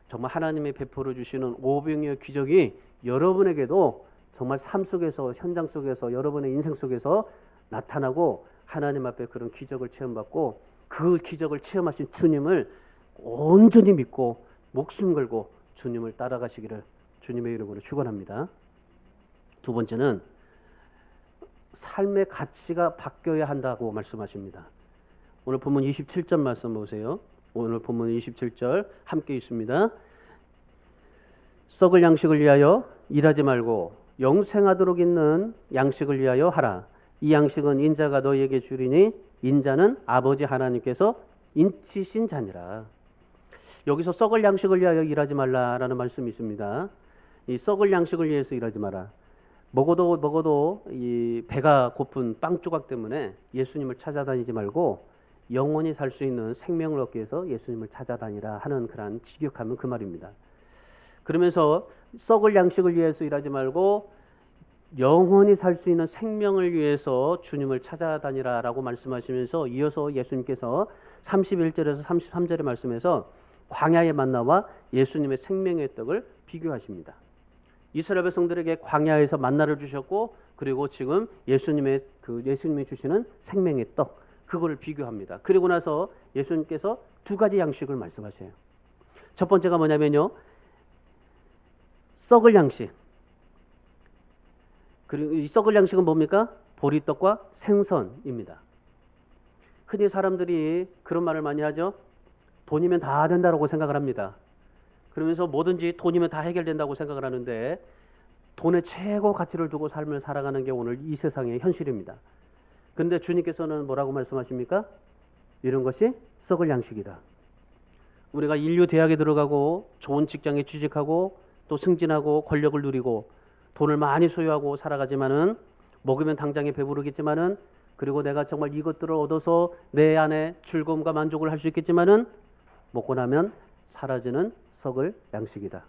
정말 하나님이 베풀어 주시는 오병이의 기적이 여러분에게도 정말 삶 속에서, 현장 속에서, 여러분의 인생 속에서 나타나고 하나님 앞에 그런 기적을 체험받고 그 기적을 체험하신 주님을 온전히 믿고 목숨 걸고 주님을 따라가시기를 주님의 이름으로 축원합니다. 두 번째는 삶의 가치가 바뀌어야 한다고 말씀하십니다. 오늘 본문 27절 말씀 보세요. 오늘 본문 27절 함께 있습니다. 썩을 양식을 위하여 일하지 말고 영생하도록 있는 양식을 위하여 하라. 이 양식은 인자가 너희에게 주리니 인자는 아버지 하나님께서 인치신 자니라. 여기서 썩을 양식을 위하여 일하지 말라라는 말씀이 있습니다. 이 썩을 양식을 위해서 일하지 마라. 먹어도 이 배가 고픈 빵 조각 때문에 예수님을 찾아다니지 말고 영원히 살 수 있는 생명을 얻기 위해서 예수님을 찾아다니라 하는 그런 직역하면 그 말입니다. 그러면서 썩을 양식을 위해서 일하지 말고 영원히 살 수 있는 생명을 위해서 주님을 찾아다니라라고 말씀하시면서 이어서 예수님께서 31절에서 33절의 말씀에서 광야의 만나와 예수님의 생명의 떡을 비교하십니다. 이스라엘 백성들에게 광야에서 만나를 주셨고, 그리고 지금 예수님이 주시는 생명의 떡, 그거를 비교합니다. 그리고 나서 예수님께서 두 가지 양식을 말씀하세요. 첫 번째가 뭐냐면요, 썩을 양식. 그리고 이 썩을 양식은 뭡니까? 보리떡과 생선입니다. 흔히 사람들이 그런 말을 많이 하죠. 돈이면 다 된다고 생각을 합니다. 그러면서 뭐든지 돈이면 다 해결된다고 생각을 하는데 돈에 최고 가치를 두고 삶을 살아가는 게 오늘 이 세상의 현실입니다. 그런데 주님께서는 뭐라고 말씀하십니까? 이런 것이 썩을 양식이다. 우리가 인류 대학에 들어가고 좋은 직장에 취직하고 또 승진하고 권력을 누리고 돈을 많이 소유하고 살아가지만은 먹으면 당장에 배부르겠지만은 그리고 내가 정말 이것들을 얻어서 내 안에 즐거움과 만족을 할 수 있겠지만은 먹고 나면 사라지는 썩을 양식이다.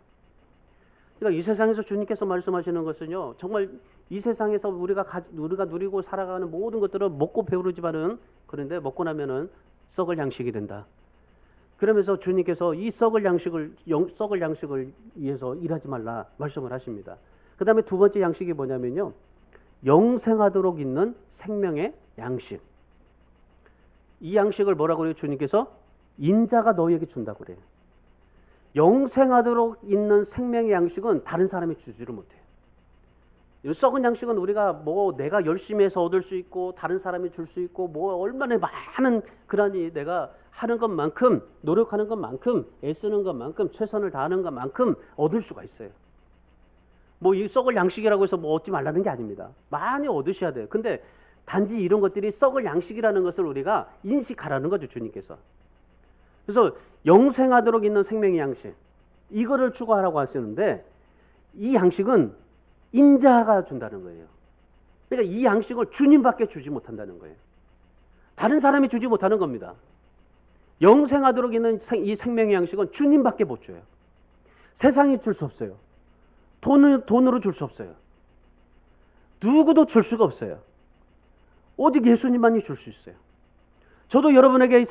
그러니까 이 세상에서 주님께서 말씀하시는 것은요, 정말 이 세상에서 우리가 누리고 살아가는 모든 것들은 먹고 배부르지만은 그런데 먹고 나면은 썩을 양식이 된다. 그러면서 주님께서 이 썩을 양식을 위해서 일하지 말라 말씀을 하십니다. 그 다음에 두 번째 양식이 뭐냐면요, 영생하도록 있는 생명의 양식. 이 양식을 뭐라고 그래요? 주님께서 인자가 너희에게 준다고 그래요. 영생하도록 있는 생명의 양식은 다른 사람이 주지를 못해요. 이 썩은 양식은 우리가 뭐 내가 열심히 해서 얻을 수 있고 다른 사람이 줄 수 있고 뭐 얼마나 많은 그러니 내가 하는 것만큼 노력하는 것만큼 애쓰는 것만큼 최선을 다하는 것만큼 얻을 수가 있어요. 뭐 이 썩을 양식이라고 해서 뭐 얻지 말라는 게 아닙니다. 많이 얻으셔야 돼요. 근데 단지 이런 것들이 썩을 양식이라는 것을 우리가 인식하라는 거죠, 주님께서. 그래서 영생하도록 있는 생명의 양식, 이거를 추구하라고 하시는데 이 양식은 인자가 준다는 거예요. 그러니까 이 양식을 주님밖에 주지 못한다는 거예요. 다른 사람이 주지 못하는 겁니다. 영생하도록 있는 이 생명의 양식은 주님밖에 못 줘요. 세상이 줄 수 없어요. 돈으로 줄 수 없어요. 누구도 줄 수가 없어요. 오직 예수님만이 줄 수 있어요. 저도 여러분에게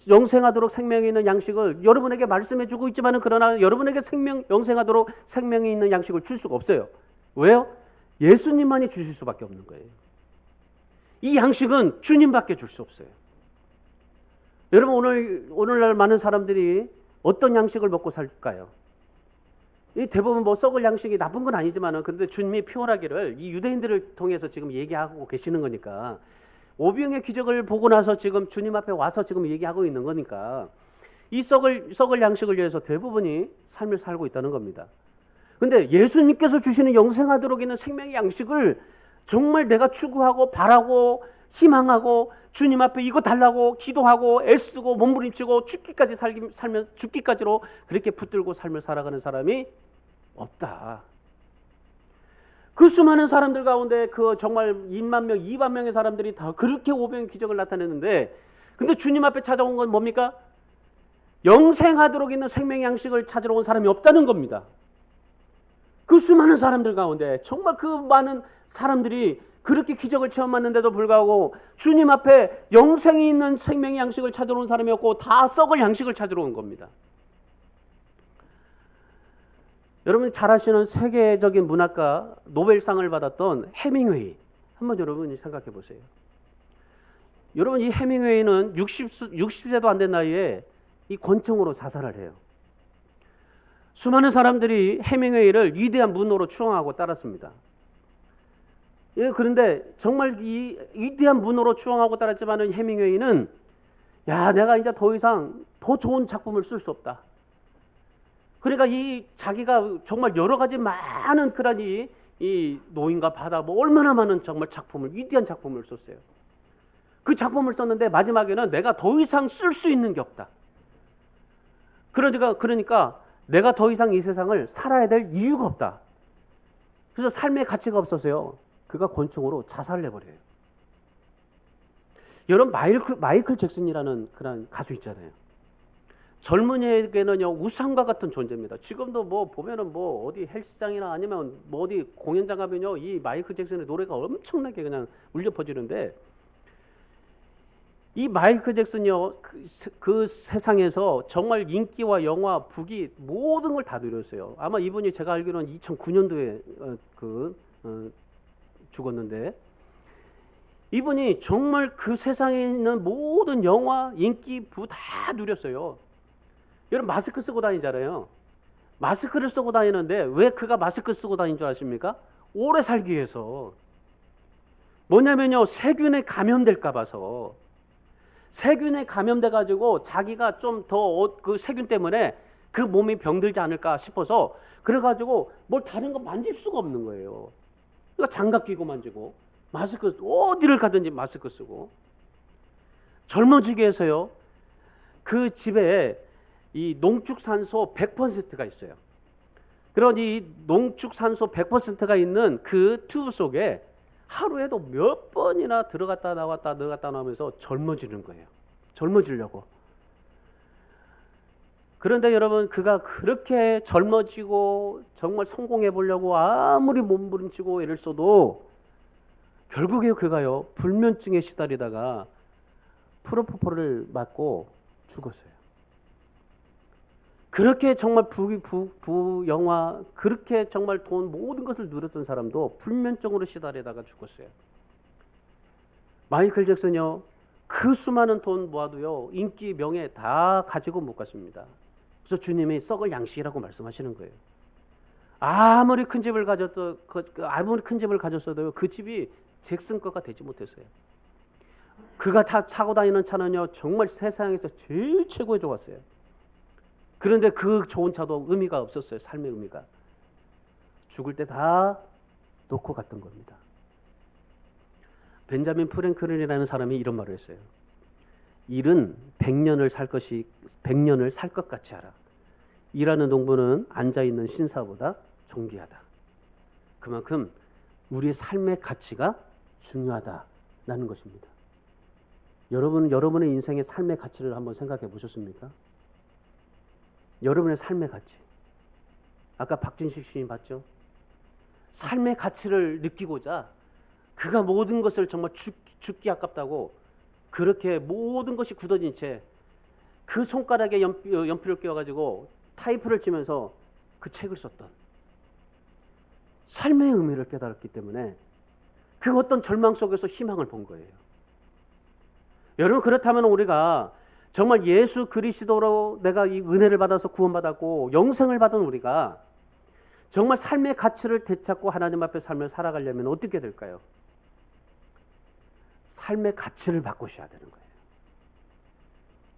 영생하도록 생명이 있는 양식을 여러분에게 말씀해 주고 있지만 그러나 여러분에게 영생하도록 생명이 있는 양식을 줄 수가 없어요. 왜요? 예수님만이 주실 수밖에 없는 거예요. 이 양식은 주님밖에 줄 수 없어요. 여러분 오늘날 많은 사람들이 어떤 양식을 먹고 살까요? 이 대부분 뭐 썩을 양식이 나쁜 건 아니지만은 그런데 주님이 표현하기를 이 유대인들을 통해서 지금 얘기하고 계시는 거니까 오병의 기적을 보고 나서 지금 주님 앞에 와서 지금 얘기하고 있는 거니까 이 썩을 양식을 위해서 대부분이 삶을 살고 있다는 겁니다. 근데 예수님께서 주시는 영생하도록 있는 생명의 양식을 정말 내가 추구하고 바라고 희망하고 주님 앞에 이거 달라고 기도하고 애쓰고 몸부림치고 죽기까지로 그렇게 붙들고 삶을 살아가는 사람이 없다. 그 수많은 사람들 가운데 그 정말 1만 명, 2만 명의 사람들이 다 그렇게 오병의 기적을 나타냈는데 근데 주님 앞에 찾아온 건 뭡니까? 영생하도록 있는 생명의 양식을 찾으러 온 사람이 없다는 겁니다. 그 수많은 사람들 가운데 정말 그 많은 사람들이 그렇게 기적을 체험했는데도 불구하고 주님 앞에 영생이 있는 생명의 양식을 찾으러 온 사람이 없고 다 썩을 양식을 찾으러 온 겁니다. 여러분이 잘 아시는 세계적인 문학가 노벨상을 받았던 해밍웨이 한번 여러분이 생각해 보세요. 여러분 이 해밍웨이는 60세도 안 된 나이에 이 권총으로 자살을 해요. 수많은 사람들이 해밍웨이를 위대한 문호로 추앙하고 따랐습니다. 예, 그런데 정말 이 위대한 문호로 추앙하고 따랐지만은 해밍웨이는 야, 내가 이제 더 이상 더 좋은 작품을 쓸 수 없다. 그러니까 이 자기가 정말 여러 가지 많은 그런 이 노인과 바다 뭐 얼마나 많은 정말 작품을 위대한 작품을 썼어요. 그 작품을 썼는데 마지막에는 내가 더 이상 쓸 수 있는 게 없다. 그러니까 내가 더 이상 이 세상을 살아야 될 이유가 없다. 그래서 삶의 가치가 없어서요. 그가 권총으로 자살을 해버려요. 여러분 마이클 잭슨이라는 그런 가수 있잖아요. 젊은이에게는요 우상과 같은 존재입니다. 지금도 뭐 보면은 뭐 어디 헬스장이나 아니면 뭐 어디 공연장 가면요 이 마이클 잭슨의 노래가 엄청나게 그냥 울려 퍼지는데 이 마이클 잭슨이요 그 세상에서 정말 인기와 영화, 부귀 모든 걸 다 누렸어요. 아마 이분이 제가 알기로는 2009년도에 죽었는데 이분이 정말 그 세상에 있는 모든 영화, 인기, 부 다 누렸어요. 여러분 마스크 쓰고 다니잖아요. 마스크를 쓰고 다니는데 왜 그가 마스크 쓰고 다닌 줄 아십니까? 오래 살기 위해서. 뭐냐면요 세균에 감염될까 봐서. 세균에 감염돼 가지고 자기가 좀 더 그 세균 때문에 그 몸이 병들지 않을까 싶어서 그래 가지고 뭘 다른 거 만질 수가 없는 거예요. 그러니까 장갑 끼고 만지고 마스크 어디를 가든지 마스크 쓰고 젊어지게 해서요. 그 집에 이 농축산소 100%가 있어요. 그런 이 농축산소 100%가 있는 그 튜브 속에 하루에도 몇 번이나 들어갔다 나오면서 젊어지는 거예요. 젊어지려고. 그런데 여러분, 그가 그렇게 젊어지고 정말 성공해 보려고 아무리 몸부림치고 애를 써도 결국에 그가요, 불면증에 시달리다가 프로포폴을 맞고 죽었어요. 그렇게 정말 부영화, 그렇게 정말 돈 모든 것을 누렸던 사람도 불면증으로 시달리다가 죽었어요. 마이클 잭슨요, 그 수많은 돈 모아도요, 인기, 명예 다 가지고 못 갔습니다. 그래서 주님이 썩을 양식이라고 말씀하시는 거예요. 아무리 큰 집을 가졌어도 그 집이 잭슨 거가 되지 못했어요. 그가 타고 다니는 차는요, 정말 세상에서 제일 최고의 좋았어요. 그런데 그 좋은 차도 의미가 없었어요. 삶의 의미가. 죽을 때 다 놓고 갔던 겁니다. 벤자민 프랭클린이라는 사람이 이런 말을 했어요. 일은 100년을 살 것 같이 하라. 일하는 농부는 앉아있는 신사보다 존귀하다. 그만큼 우리의 삶의 가치가 중요하다라는 것입니다. 여러분의 인생의 삶의 가치를 한번 생각해 보셨습니까? 여러분의 삶의 가치. 아까 박진식 시인 봤죠? 삶의 가치를 느끼고자 그가 모든 것을 정말 죽기 아깝다고 그렇게 모든 것이 굳어진 채 그 손가락에 연필을 끼워가지고 타이프를 치면서 그 책을 썼던 삶의 의미를 깨달았기 때문에 그 어떤 절망 속에서 희망을 본 거예요. 여러분, 그렇다면 우리가 정말 예수 그리스도로 내가 이 은혜를 받아서 구원받았고 영생을 받은 우리가 정말 삶의 가치를 되찾고 하나님 앞에 삶을 살아가려면 어떻게 될까요? 삶의 가치를 바꾸셔야 되는 거예요.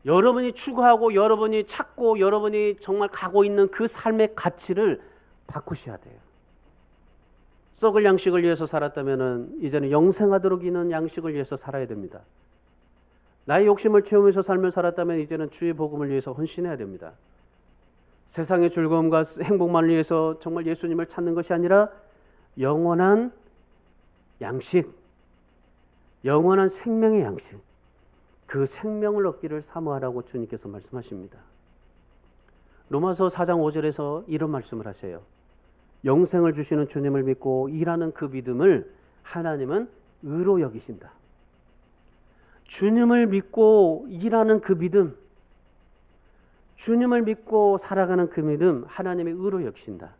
여러분이 추구하고 여러분이 찾고 여러분이 정말 가고 있는 그 삶의 가치를 바꾸셔야 돼요. 썩을 양식을 위해서 살았다면 이제는 영생하도록 있는 양식을 위해서 살아야 됩니다. 나의 욕심을 채우면서 삶을 살았다면 이제는 주의 복음을 위해서 헌신해야 됩니다. 세상의 즐거움과 행복만을 위해서 정말 예수님을 찾는 것이 아니라 영원한 양식, 영원한 생명의 양식, 그 생명을 얻기를 사모하라고 주님께서 말씀하십니다. 로마서 4장 5절에서 이런 말씀을 하세요. 영생을 주시는 주님을 믿고 일하는 그 믿음을 하나님은 의로 여기신다. 주님을 믿고 일하는 그 믿음, 주님을 믿고 살아가는 그 믿음, 하나님의 의로 여기신다.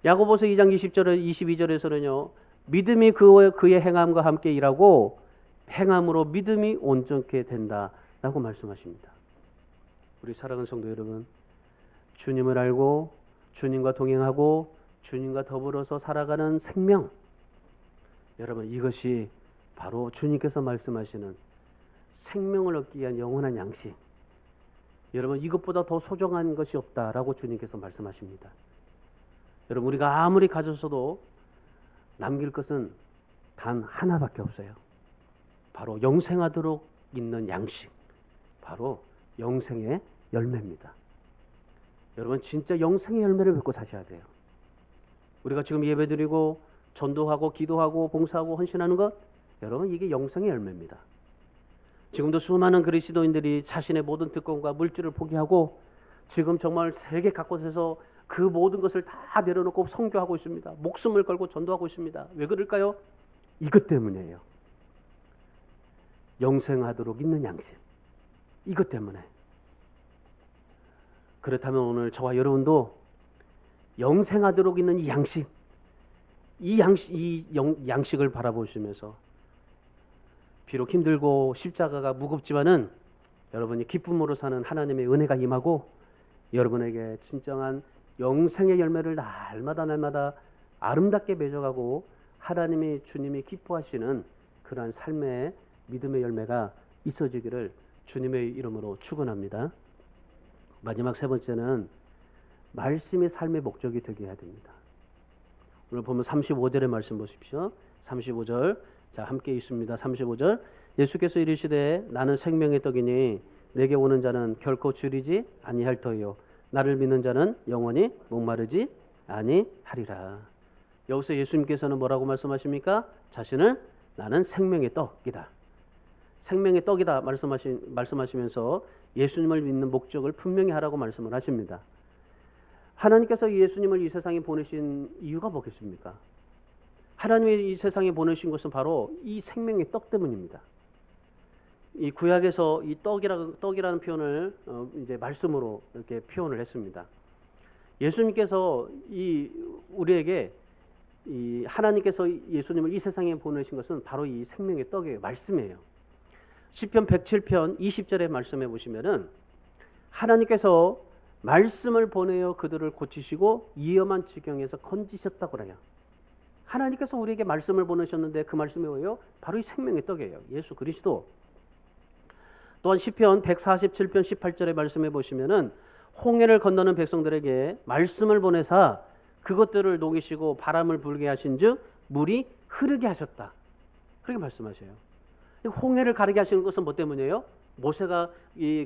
야고보서 2장 22절에서는요. 믿음이 그의 행함과 함께 일하고 행함으로 믿음이 온전케 된다라고 말씀하십니다. 우리 사랑하는 성도 여러분, 주님을 알고 주님과 동행하고 주님과 더불어서 살아가는 생명, 여러분, 이것이 바로 주님께서 말씀하시는 생명을 얻기 위한 영원한 양식. 여러분, 이것보다 더 소중한 것이 없다라고 주님께서 말씀하십니다. 여러분, 우리가 아무리 가졌어도 남길 것은 단 하나밖에 없어요. 바로 영생하도록 있는 양식, 바로 영생의 열매입니다. 여러분, 진짜 영생의 열매를 맺고 사셔야 돼요. 우리가 지금 예배드리고 전도하고 기도하고 봉사하고 헌신하는 것, 여러분, 이게 영생의 열매입니다. 지금도 수많은 그리스도인들이 자신의 모든 특권과 물질을 포기하고 지금 정말 세계 각곳에서 그 모든 것을 다 내려놓고 선교하고 있습니다. 목숨을 걸고 전도하고 있습니다. 왜 그럴까요? 이것 때문이에요. 영생하도록 있는 양식. 이것 때문에. 그렇다면 오늘 저와 여러분도 영생하도록 있는 이 양식, 이 양식을 바라보시면서 비록 힘들고 십자가가 무겁지만은 여러분이 기쁨으로 사는 하나님의 은혜가 임하고 여러분에게 진정한 영생의 열매를 날마다 아름답게 맺어가고 하나님이 주님이 기뻐하시는 그러한 삶의 믿음의 열매가 있어지기를 주님의 이름으로 축원합니다. 마지막 세 번째는 말씀이 삶의 목적이 되게 해야 됩니다. 오늘 보면 35절의 말씀 보십시오. 35절 자 함께 있습니다. 35절 예수께서 이르시되 나는 생명의 떡이니 내게 오는 자는 결코 줄이지 아니할 터이요 나를 믿는 자는 영원히 목마르지 아니하리라. 여기서 예수님께서는 뭐라고 말씀하십니까? 자신을 나는 생명의 떡이다. 생명의 떡이다 말씀하시면서 예수님을 믿는 목적을 분명히 하라고 말씀을 하십니다. 하나님께서 예수님을 이 세상에 보내신 이유가 뭐겠습니까? 하나님이 이 세상에 보내신 것은 바로 이 생명의 떡 때문입니다. 이 구약에서 이 떡이라는 표현을 이제 말씀으로 이렇게 표현을 했습니다. 예수님께서 우리에게 하나님께서 예수님을 이 세상에 보내신 것은 바로 이 생명의 떡이에요. 말씀이에요. 시편 107편 20절의 말씀해 보시면은 하나님께서 말씀을 보내어 그들을 고치시고 위험한 지경에서 건지셨다고 그래요. 하나님께서 우리에게 말씀을 보내셨는데 그 말씀이 뭐예요? 바로 이 생명의 떡이에요. 예수 그리스도. 또한 시편 147편 18절의 말씀해 보시면은 홍해를 건너는 백성들에게 말씀을 보내사 그것들을 녹이시고 바람을 불게 하신즉 물이 흐르게 하셨다. 그렇게 말씀하셔요. 홍해를 가르게 하시는 것은 뭐 때문이에요? 모세가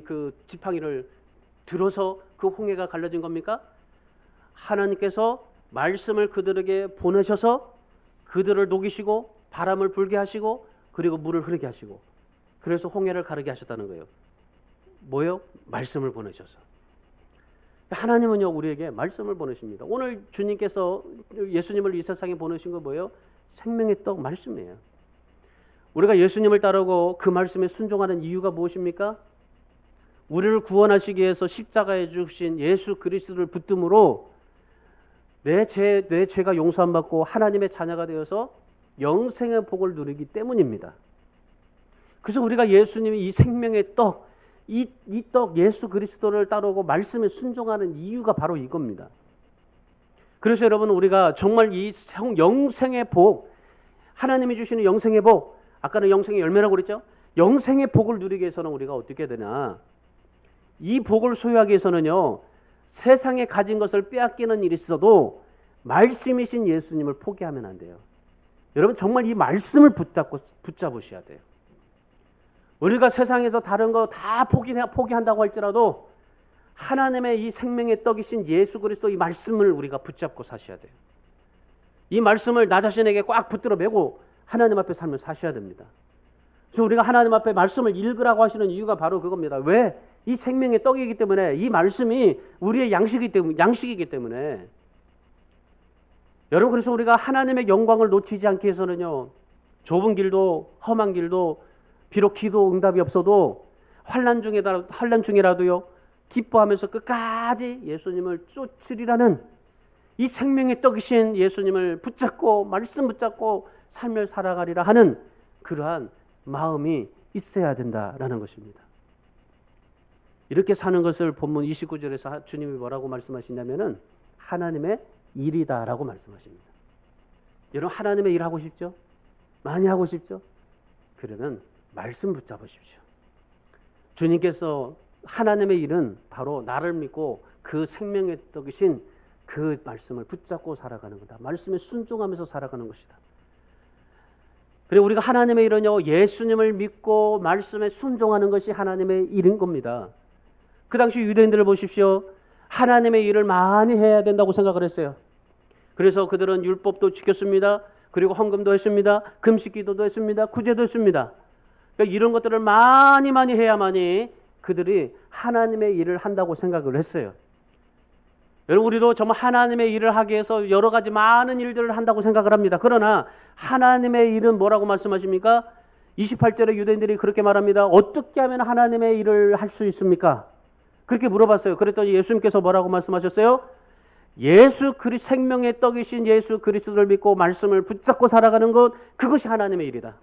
그 지팡이를 들어서 그 홍해가 갈라진 겁니까? 하나님께서 말씀을 그들에게 보내셔서 그들을 녹이시고 바람을 불게 하시고 그리고 물을 흐르게 하시고 그래서 홍해를 가르게 하셨다는 거예요. 뭐예요? 말씀을 보내셔서. 하나님은요 우리에게 말씀을 보내십니다. 오늘 주님께서 예수님을 이 세상에 보내신 거 뭐예요? 생명의 떡 말씀이에요. 우리가 예수님을 따르고 그 말씀에 순종하는 이유가 무엇입니까? 우리를 구원하시기 위해서 십자가에 죽으신 예수 그리스도를 붙듦으로 내 죄가 용서함 받고 하나님의 자녀가 되어서 영생의 복을 누리기 때문입니다. 그래서 우리가 예수님이 이 생명의 떡, 이 떡 예수 그리스도를 따르고 말씀에 순종하는 이유가 바로 이겁니다. 그래서 여러분 우리가 정말 이 영생의 복, 하나님이 주시는 영생의 복, 아까는 영생의 열매라고 그랬죠? 영생의 복을 누리기 위해서는 우리가 어떻게 해야 되나? 이 복을 소유하기 위해서는요, 세상에 가진 것을 빼앗기는 일이 있어도 말씀이신 예수님을 포기하면 안 돼요. 여러분 정말 이 말씀을 붙잡으셔야 돼요. 우리가 세상에서 다른 거 다 포기한다고 할지라도 하나님의 이 생명의 떡이신 예수 그리스도 이 말씀을 우리가 붙잡고 사셔야 돼요. 이 말씀을 나 자신에게 꽉 붙들어 매고 하나님 앞에 삶을 사셔야 됩니다. 그래서 우리가 하나님 앞에 말씀을 읽으라고 하시는 이유가 바로 그겁니다. 왜? 이 생명의 떡이기 때문에, 이 말씀이 우리의 양식이기 때문에. 여러분 그래서 우리가 하나님의 영광을 놓치지 않기 위해서는요, 좁은 길도 험한 길도 비록 기도 응답이 없어도 환난 중이라도요 기뻐하면서 끝까지 예수님을 쫓으리라는 이 생명의 떡이신 예수님을 붙잡고 말씀 붙잡고 삶을 살아가리라 하는 그러한 마음이 있어야 된다라는 것입니다. 이렇게 사는 것을 본문 29절에서 주님이 뭐라고 말씀하시냐면은 하나님의 일이다라고 말씀하십니다. 여러분 하나님의 일 하고 싶죠? 많이 하고 싶죠? 그러면 말씀 붙잡으십시오. 주님께서 하나님의 일은 바로 나를 믿고 그 생명의 떡이신 그 말씀을 붙잡고 살아가는 거다. 말씀에 순종하면서 살아가는 것이다. 그리고 우리가 하나님의 일은요, 예수님을 믿고 말씀에 순종하는 것이 하나님의 일인 겁니다. 그 당시 유대인들을 보십시오. 하나님의 일을 많이 해야 된다고 생각을 했어요. 그래서 그들은 율법도 지켰습니다. 그리고 헌금도 했습니다. 금식기도도 했습니다. 구제도 했습니다. 그러니까 이런 것들을 많이 해야만이 그들이 하나님의 일을 한다고 생각을 했어요. 여러분 우리도 정말 하나님의 일을 하기 위해서 여러 가지 많은 일들을 한다고 생각을 합니다. 그러나 하나님의 일은 뭐라고 말씀하십니까? 28절에 유대인들이 그렇게 말합니다. 어떻게 하면 하나님의 일을 할 수 있습니까? 그렇게 물어봤어요. 그랬더니 예수님께서 뭐라고 말씀하셨어요? 생명의 떡이신 예수 그리스도를 믿고 말씀을 붙잡고 살아가는 것, 그것이 하나님의 일이다.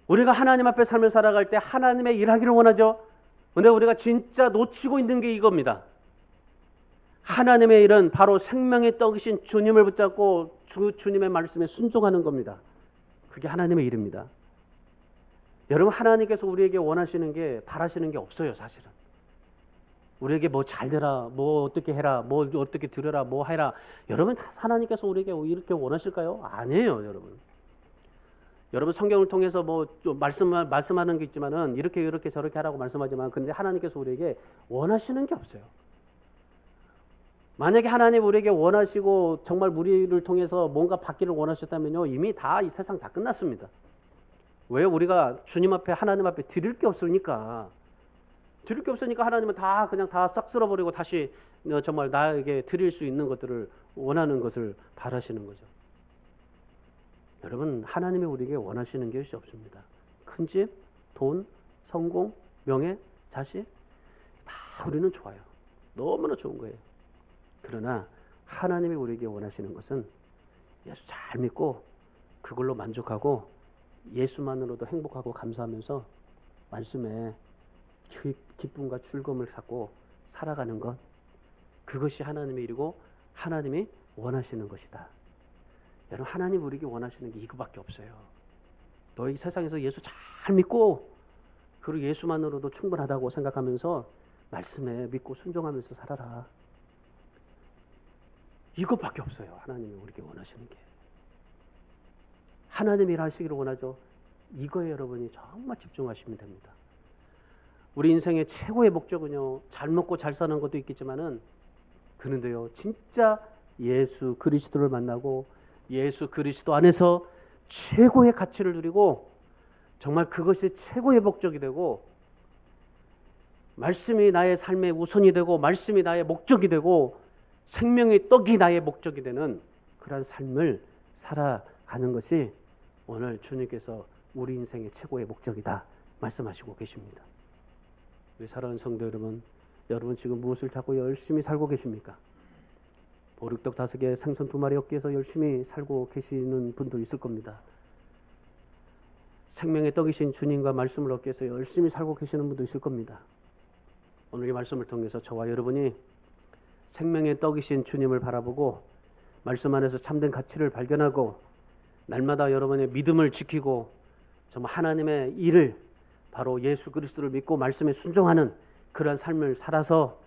우리가 하나님 앞에 삶을 살아갈 때 하나님의 일하기를 원하죠. 그런데 우리가 진짜 놓치고 있는 게 이겁니다. 하나님의 일은 바로 생명의 떡이신 주님을 붙잡고 주님의 말씀에 순종하는 겁니다. 그게 하나님의 일입니다. 여러분, 하나님께서 우리에게 원하시는 게, 바라시는 게 없어요, 사실은. 우리에게 뭐 잘 되라, 뭐 어떻게 해라, 뭐 어떻게 들으라, 뭐 해라. 여러분, 다 하나님께서 우리에게 이렇게 원하실까요? 아니에요, 여러분. 여러분, 성경을 통해서 뭐 좀 말씀하는 게 있지만은 이렇게 저렇게 하라고 말씀하지만, 근데 하나님께서 우리에게 원하시는 게 없어요. 만약에 하나님 우리에게 원하시고 정말 우리를 통해서 뭔가 받기를 원하셨다면요, 이미 다 이 세상 다 끝났습니다. 왜? 우리가 주님 앞에, 하나님 앞에 드릴 게 없으니까. 드릴 게 없으니까 하나님은 다 그냥 다 싹 쓸어버리고 다시 정말 나에게 드릴 수 있는 것들을, 원하는 것을 바라시는 거죠. 여러분, 하나님이 우리에게 원하시는 것이 없습니다. 큰 집, 돈, 성공, 명예, 자식 다 우리는 좋아요. 너무나 좋은 거예요. 그러나 하나님이 우리에게 원하시는 것은 예수 잘 믿고 그걸로 만족하고 예수만으로도 행복하고 감사하면서 말씀에 기쁨과 즐거움을 갖고 살아가는 것, 그것이 하나님의 일이고 하나님이 원하시는 것이다. 여러분, 하나님 우리에게 원하시는 게 이거밖에 없어요. 너희 세상에서 예수 잘 믿고 그리고 예수만으로도 충분하다고 생각하면서 말씀에 믿고 순종하면서 살아라. 이것밖에 없어요. 하나님이 우리에게 원하시는 게. 하나님이 일하시기를 원하죠. 이거에 여러분이 정말 집중하시면 됩니다. 우리 인생의 최고의 목적은요, 잘 먹고 잘 사는 것도 있겠지만은, 그런데요, 진짜 예수 그리스도를 만나고 예수 그리스도 안에서 최고의 가치를 누리고 정말 그것이 최고의 목적이 되고, 말씀이 나의 삶의 우선이 되고 말씀이 나의 목적이 되고 생명의 떡이 나의 목적이 되는 그러한 삶을 살아가는 것이 오늘 주님께서 우리 인생의 최고의 목적이다 말씀하시고 계십니다. 우리 사랑하는 성도 여러분, 여러분 지금 무엇을 찾고 열심히 살고 계십니까? 보리떡 5개, 생선 2마리 얻기 위해서 열심히 살고 계시는 분도 있을 겁니다. 생명의 떡이신 주님과 말씀을 얻기 위해서 열심히 살고 계시는 분도 있을 겁니다. 오늘 이 말씀을 통해서 저와 여러분이 생명의 떡이신 주님을 바라보고 말씀 안에서 참된 가치를 발견하고 날마다 여러분의 믿음을 지키고 정말 하나님의 일을, 바로 예수 그리스도를 믿고 말씀에 순종하는 그러한 삶을 살아서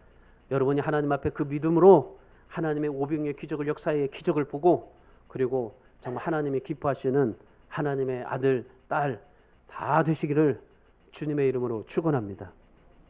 여러분이 하나님 앞에 그 믿음으로 하나님의 오병의 기적을, 역사의 기적을 보고, 그리고 정말 하나님이 기뻐하시는 하나님의 아들, 딸 다 되시기를 주님의 이름으로 축원합니다.